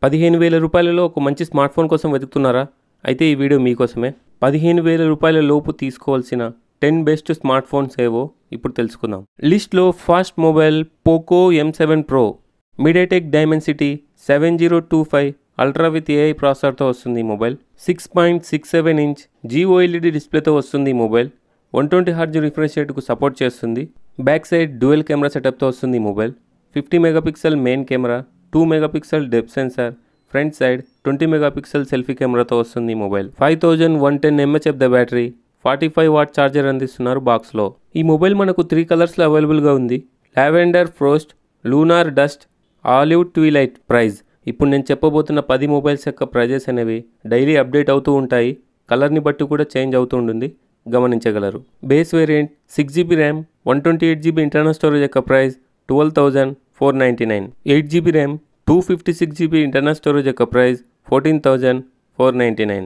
15,000 రూపాయలలో ఒక మంచి smart phone కోసం వెతుకుతున్నారా? అయితే ఈ వీడియో మీకోసమే. 15,000 రూపాయల లోపు తీసుకోవాల్సిన 10 బెస్ట్ స్మార్ట్ ఫోన్స్ ఏవో ఇప్పుడు తెలుసుకుందాం. లిస్ట్లో first mobile Poco M7 Pro, MediaTek Dimensity 7025 ultra with AI ప్రాసెసర్తో వస్తుంది ఈ మొబైల్. 6.67 ఇంచ్ GOLED డిస్ప్లేతో వస్తుంది ఈ మొబైల్. 120Hz రిఫ్రెష్ రేట్కు సపోర్ట్ చేస్తుంది. బ్యాక్ సైడ్ డ్యూయల్ కెమెరా సెటప్తో వస్తుంది ఈ mobile. 50 megapixel main camera, 2 megapixel depth sensor, front side 20 megapixel selfie కెమెరాతో వస్తుంది mobile. 5110 mAh the battery, 45 watt charger అందిస్తున్నారు బాక్స్లో. ఈ మొబైల్ మనకు 3 కలర్స్లో అవైలబుల్గా ఉంది. Lavender frost, lunar dust, olive twilight. Price ఇప్పుడు నేను చెప్పబోతున్న 10 మొబైల్స్ యొక్క ప్రైజెస్ అనేవి డైలీ అప్డేట్ అవుతూ ఉంటాయి. కలర్ని బట్టి కూడా చేంజ్ అవుతూ ఉంటుంది, గమనించగలరు. Base variant 6GB RAM, 128GB internal storage యొక్క price 12,499. 8GB RAM, 256GB internal storage యొక్క price 14,499.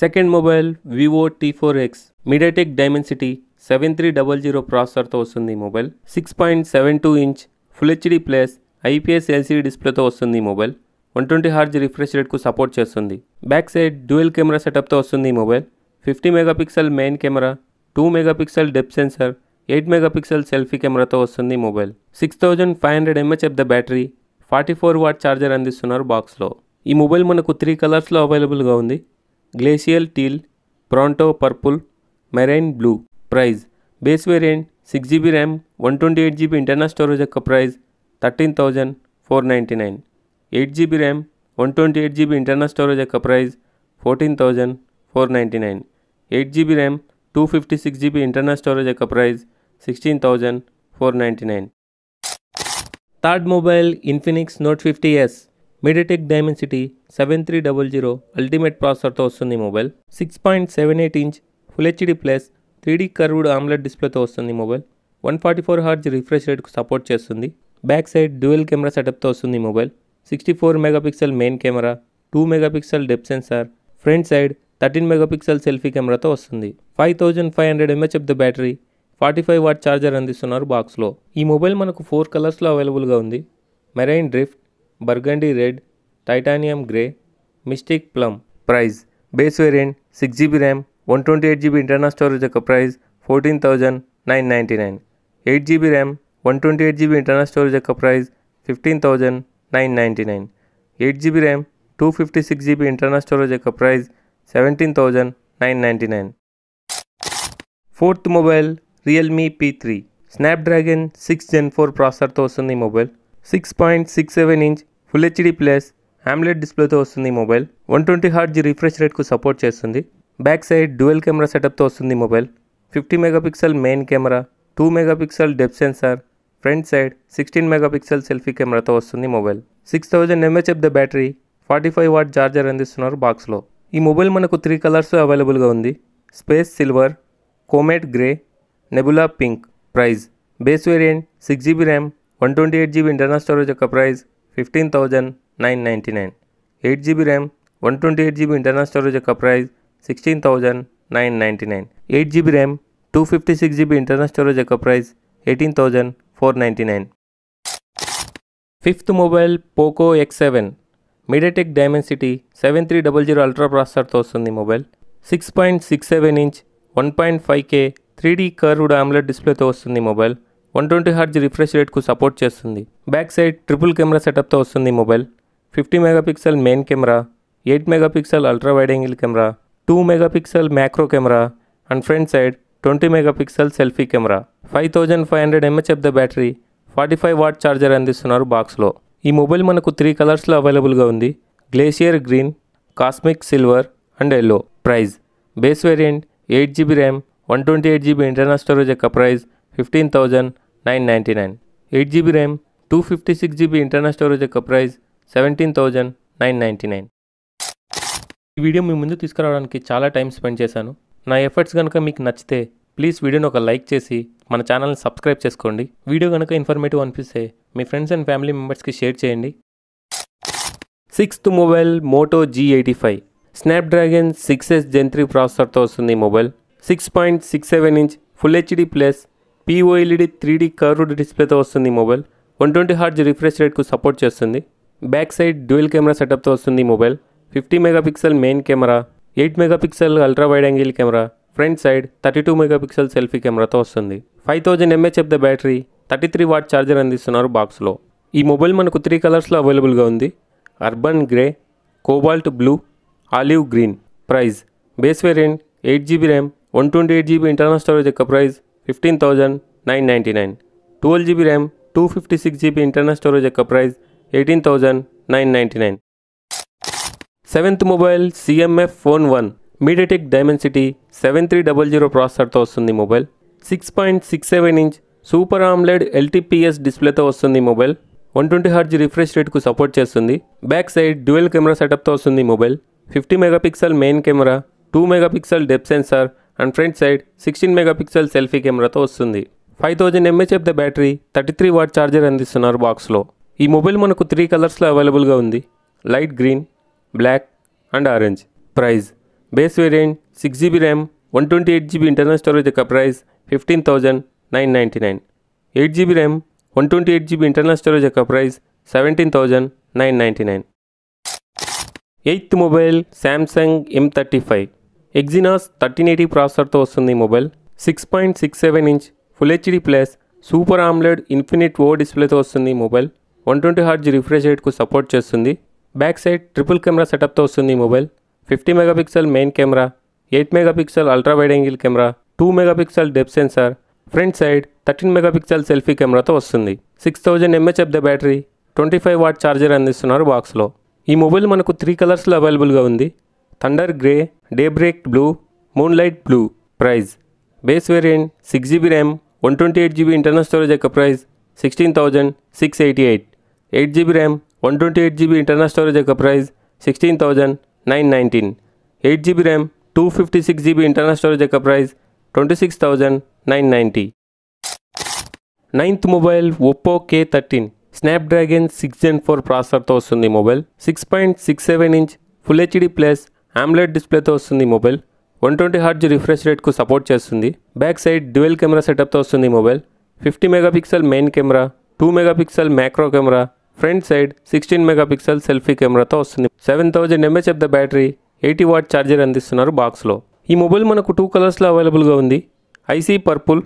Second mobile Vivo T4X, MediaTek Dimensity 7300 ప్రాసెసర్తో వస్తుంది ఈ mobile. 6.72 inch full HD plus IPS LCD డిస్ప్లేతో వస్తుంది ఈ మొబైల్. 120Hz రిఫ్రెష్ రేట్కు సపోర్ట్ చేస్తుంది. బ్యాక్ సైడ్ డ్యూయల్ కెమెరా సెటప్తో వస్తుంది ఈ mobile. 50 megapixel main camera, 2 megapixel depth sensor, 8 megapixel selfie కెమెరాతో వస్తుంది mobile. 6500 mAh the battery, 44 watt charger అందిస్తున్నారు బాక్స్లో. ఈ మొబైల్ మనకు 3 కలర్స్లో అవైలబుల్గా ఉంది. Glacial teal, pronto purple, marine blue. Price base variant 6GB RAM, 128GB internal storage యొక్క price 13,499. 8GB RAM, 128GB internal storage యొక్క price 14,499. 8GB RAM, 256GB internal storage యొక్క price 16,499. Third mobile Infinix note 50S, MediaTek Dimensity 7300 ultimate ప్రాసెసర్తో వస్తుంది mobile. 6.78 inch full HD plus 3D curved AMOLED డిస్ప్లేతో వస్తుంది mobile. 144Hz refresh రేట్కు support చేస్తుంది. Back side dual camera సెటప్తో వస్తుంది mobile. 64 megapixel main camera, 2 megapixel depth sensor, front side 13 megapixel selfie కెమెరాతో వస్తుంది. 5500 mAh the battery, 45 watt charger అందిస్తున్నారు బాక్స్లో. ఈ మొబైల్ మనకు 4 కలర్స్లో అవైలబుల్గా ఉంది. Marine drift, burgundy red, titanium grey, mystic plum. Price base variant 6GB RAM, 128GB internal storage యొక్క price 14,999. 8GB RAM, 128GB internal storage యొక్క price 15,999. 8GB RAM, 256GB internal storage యొక్క price 17,999. Fourth mobile Realme P3, Snapdragon 6 Gen 4 ప్రాసెసర్తో వస్తుంది mobile. 6.67 inch full HD plus AMOLED డిస్ప్లేతో వస్తుంది mobile. 120Hz refresh రేట్కు support చేస్తుంది. Back side dual camera సెటప్తో వస్తుంది mobile. 50 megapixel main camera, 2 megapixel depth sensor, front side 16 megapixel selfie కెమెరాతో వస్తుంది mobile. 6000 mAh the battery, 45 watt charger అందిస్తున్నారు బాక్స్లో. ఈ మొబైల్ మనకు 3 కలర్స్ అవైలబుల్గా ఉంది. Space silver, comet grey, nebula pink. Price base variant 6GB RAM, 128GB internal storage యొక్క price 15,999. 8GB RAM, 128GB internal storage యొక్క price 16,999. 8GB RAM, 256GB internal storage యొక్క price 18,499. Fifth mobile Poco X7, MediaTek Dimensity 7300 ultra ప్రాసెసర్తో వస్తుంది mobile. 6.67 inch 1.5K 3D curved AMOLED డిస్ప్లేతో వస్తుంది mobile. 120Hz refresh రేట్కు support చేస్తుంది. Back side triple camera సెటప్తో వస్తుంది mobile. 50 megapixel main camera, 8 megapixel ultra wide angle camera, 2 megapixel macro camera and front side 20 megapixel selfie camera. 5500 mAh the battery, 45 watt charger అందిస్తున్నారు బాక్స్లో. ఈ mobile మనకు 3 కలర్స్లో అవైలబుల్గా ఉంది. Glacier green, cosmic silver and yellow. Price base variant 8GB RAM, 128GB internal storage యొక్క price 15,999. 8GB RAM, 256GB internal storage యొక్క price 17,999. ఈ వీడియో మీ ముందు తీసుకురావడానికి చాలా టైం స్పెండ్ చేశాను. నా ఎఫర్ట్స్ కనుక మీకు నచ్చితే ప్లీజ్ వీడియోని ఒక లైక్ చేసి మన ఛానల్ని సబ్స్క్రైబ్ చేసుకోండి. వీడియో కనుక ఇన్ఫర్మేటివ్ అనిపిస్తే మీ ఫ్రెండ్స్ అండ్ ఫ్యామిలీ మెంబర్స్కి షేర్ చేయండి. Sixth mobile Moto G85, Snapdragon 6S Gen 3 ప్రాసెసర్తో వస్తుంది mobile. 6.67 inch full HD plus POLED 3D curved డిస్ప్లేతో వస్తుంది మొబైల్. 120Hz రిఫ్రెష్ రేట్కు సపోర్ట్ చేస్తుంది. బ్యాక్ సైడ్ డ్యూయల్ కెమెరా సెటప్తో వస్తుంది mobile. 50 megapixel main camera, 8 megapixel ultra wide angle camera, front side 32 megapixel selfie కెమెరాతో వస్తుంది. 5000 mAh of the battery, 33 watt charger అందిస్తున్నారు బాక్స్లో. ఈ మొబైల్ మనకు 3 కలర్స్లో అవైలబుల్గా ఉంది. Urban grey, cobalt blue, olive green. Price base variant 8GB RAM, 128GB internal storage యొక్క price 15,999. 12GB RAM, 256GB internal storage యొక్క price 18,999. Seventh mobile CMF Phone 1 MediaTek Dimensity 7300 ప్రాసెసర్తో వస్తుంది mobile. 6.67 inch super AMOLED LTPS డిస్ప్లేతో వస్తుంది mobile. 120Hz refresh రేట్కు support చేస్తుంది. Back side dual camera సెటప్తో వస్తుంది mobile. 50 megapixel main camera, 2 megapixel depth sensor and front side 16 megapixel selfie కెమెరాతో వస్తుంది. 5000 mAh of the battery, 33 watt charger అందిస్తున్నారు బాక్స్లో. ఈ మొబైల్ మనకు 3 కలర్స్లో అవైలబుల్గా ఉంది. Light green, black and orange. Price base variant 6GB RAM, 128GB internal storage యొక్క price 15,999. 8GB RAM, 128GB internal storage యొక్క price 17,999. Eighth mobile Samsung M35 Exynos 1380 ప్రాసెసర్తో వస్తుంది mobile. 6.67 inch full HD plus super AMOLED infinite ఓ డిస్ప్లేతో వస్తుంది mobile. 120Hz refresh రేట్కు support చేస్తుంది. Back side triple camera సెటప్తో వస్తుంది mobile. 50 megapixel main camera, 8 megapixel ultra wide angle camera, 2 megapixel depth sensor, front side 13 megapixel selfie కెమెరాతో వస్తుంది. 6000 mAh of the battery, 25 what charger అందిస్తున్నారు బాక్స్లో. ఈ మొబైల్ మనకు 3 కలర్స్లో అవైలబుల్గా ఉంది. Thunder grey, day break blue, moonlight blue. Price base variant 6GB RAM, 128GB internal storage యొక్క price 16,688. 8GB RAM, 128GB internal storage యొక్క price 16,919. 8GB RAM, 256GB internal storage యొక్క price 26,990. Ninth mobile Oppo K13 Snapdragon 6 Gen 4 ప్రాసెసర్తో వస్తుంది mobile. 6.67 inch full HD plus AMOLED డిస్ప్లేతో వస్తుంది mobile. 120Hz refresh రేట్కు support చేస్తుంది. Back side dual camera సెటప్తో వస్తుంది mobile. 50 megapixel main camera, 2 megapixel macro camera, front side 16 megapixel selfie కెమెరాతో వస్తుంది. 7000 mAh of the battery, 80 what charger అందిస్తున్నారు బాక్స్లో. ఈ మొబైల్ మనకు 2 కలర్స్లో అవైలబుల్గా ఉంది. Icy purple,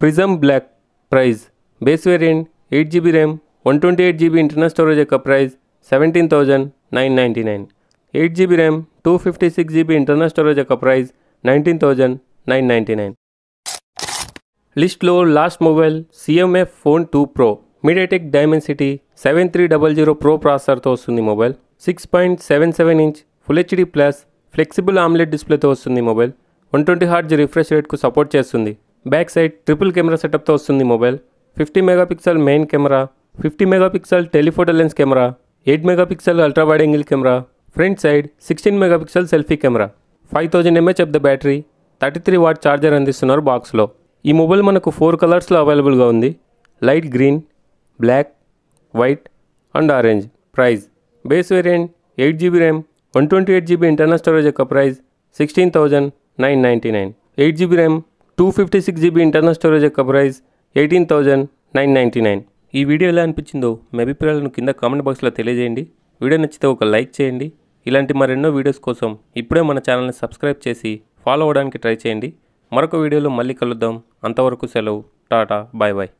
prism black. Price base variant 8GB RAM, 128GB internal storage యొక్క price 17,999. 8GB RAM, 256GB internal storage యొక్క ప్రైస్ 19,999. లిస్ట్లో last mobile CMF Phone 2 Pro MediaTek Dimensity 7300 Pro ప్రాసెసర్తో వస్తుంది mobile. 6.77 inch full HD plus flexible AMOLED డిస్ప్లేతో వస్తుంది mobile. 120Hz refresh రేట్కు support చేస్తుంది. Back side triple camera సెటప్తో వస్తుంది mobile. 50 megapixel main camera, 50 megapixel telephoto lens camera, 8 megapixel ultra wide angle camera, front side 16 megapixel selfie camera. 5000 mAh of the battery, 33 watt charger అందిస్తున్నారు బాక్స్లో. ఈ mobile మనకు 4 కలర్స్లో అవైలబుల్గా ఉంది. Light green, black, white and orange. Price base variant 8GB RAM, 128GB internal storage యొక్క price 16,999. 8GB RAM, 256GB internal storage యొక్క price 18,999. ఈ వీడియో ఎలా అనిపించిందో మీ అభిప్రాయాలను కింద కామెంట్ బాక్స్లో తెలియజేయండి. వీడియో నచ్చితే ఒక లైక్ చేయండి. ఇలాంటి మరెన్నో వీడియోస్ కోసం ఇప్పుడే మన ఛానల్ని సబ్స్క్రైబ్ చేసి ఫాలో అవ్వడానికి ట్రై చేయండి. మరొక వీడియోలో మళ్ళీ కలుద్దాం. అంతవరకు సెలవు. Tata, bye bye.